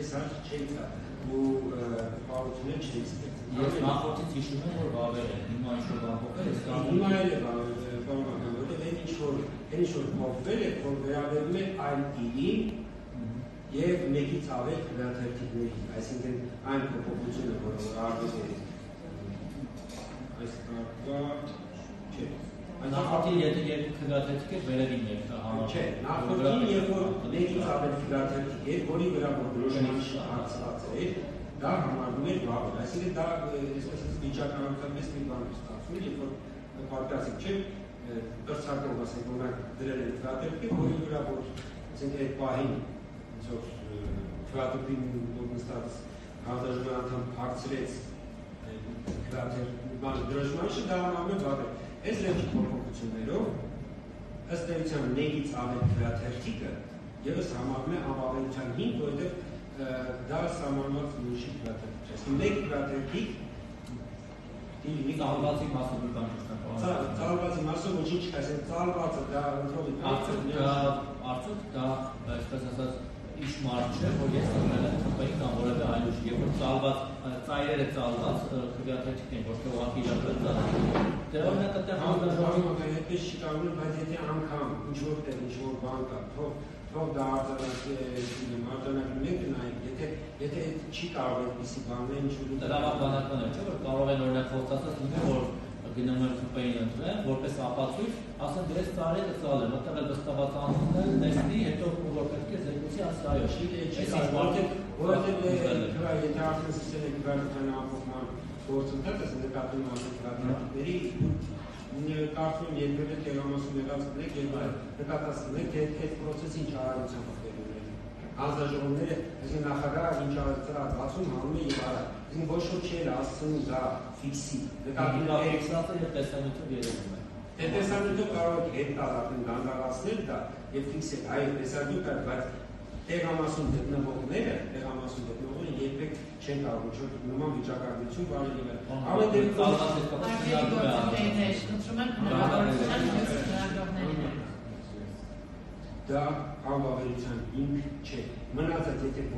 Ես հարց չէի տա ու պարություններ չէի ստեղծել։ Ես նախորդից հիշում եմ, որ վավեր են, հիմա ինչ-որ բան փոխել է, հիմա էլ է բավական, որտեղ այն ինչ-որ փոխվել է, որ վերաբերում է այլ իրի և մեկից ավել քվեաթերթիկների, այսինքն այն փոփոխությունը, որը արվել է այս կարգա, չէ։ Նախորդին եթե քվեաթերթիկ էր, վերևին էր համար։ Չէ, նախորդին երբ որ մեկից ավել քվեաթերթիկ էր, որի վրա որ դրոշման հարցված էր, դա համարվում էր վավեր, այսինքն դա այսպես վիճակագրապես մի բան է ստացվում, երբ որ պատկասիկ չէ, կրծարկով ասենք, որ նա դրել են քվեաթերթիկ, որի վրա որ այդ պահին քվեատուփին նստած հանձնաժողովի անդամ հարցրեց դրոշմանիշը, դա համարվում է վավեր։ Այս լեզվի փոփոխություններով ըստ էության մեկից ավել քվեաթերթիկը ևս համարվում է անվավերության հիմք, որովհետև դա սահմանված ուրիշի քվեաթերթիկ չէ։ Մեկ քվեաթերթիկ ծալվածի մասը բնական ծալվածի մասը ոչինչ չկա, այսինքն ծալվածը դա արդյոք դա այսպես ասած ինչ մարդ չէ, որ ես ըմնել եմ թպային կամ որևէ այլ ուժ, երբ որ ծալված, ծայրերը ծալված քվեաթերթիկ են, ոչ թե ուղղակի իրական ծալված։ Դե օրինակ այդտեղ հանձնաժողովի այդպես չի կարող, բայց եթե անգամ ինչ-որ տեղ ինչ-որ բան կա, թող դա արձանագրի նայեք, եթե չի կարող այդպիսի բաներ ինչ-որ տրամաբանական է, չէ՞ որ կարող են օրինակ խոստացած լինի, որ գնում են թպային ընտրեն, որպես ապացույց, ասեն դες ծառերը ծալեմ, այդտեղ էլ վստահված անուններ, տեսնի, հետո որ պետք է զեկուցի ասի այո, որովհետև եթե արդեն սկսել եք քվեաթերթիկների ամփոփման գործընթացը, նկատում ասենք քվեաթերթիկների, կարծում եմ երբևէ տեղամասում եղած կնեք, երբ նկատած կնեք, թե այդ պրոցեսը ինչ արագությամբ տեղի ունենա։ Հանձնաժողովները, այսինքն նախագահը ինչ ծրացում հանում է եւ արա։ Այսինքն ոչ ոք չի ասում դա ֆիքսի։ Նկատում ֆիքսացը եւ տեսանյութով երևում է։ Դե տեսանյութով կարող եք հետ տալ արդեն դանդաղացնել դա եւ ֆիքսել։ Այո, տեսանյութ կա, բայց տեղամասում գտնվողները երբեք չեն կարող ինչ-որ նման վիճակագրություն վարել եւ ամեն դեպքում դա անվավերության հիմք չէ։ Մնացած եթե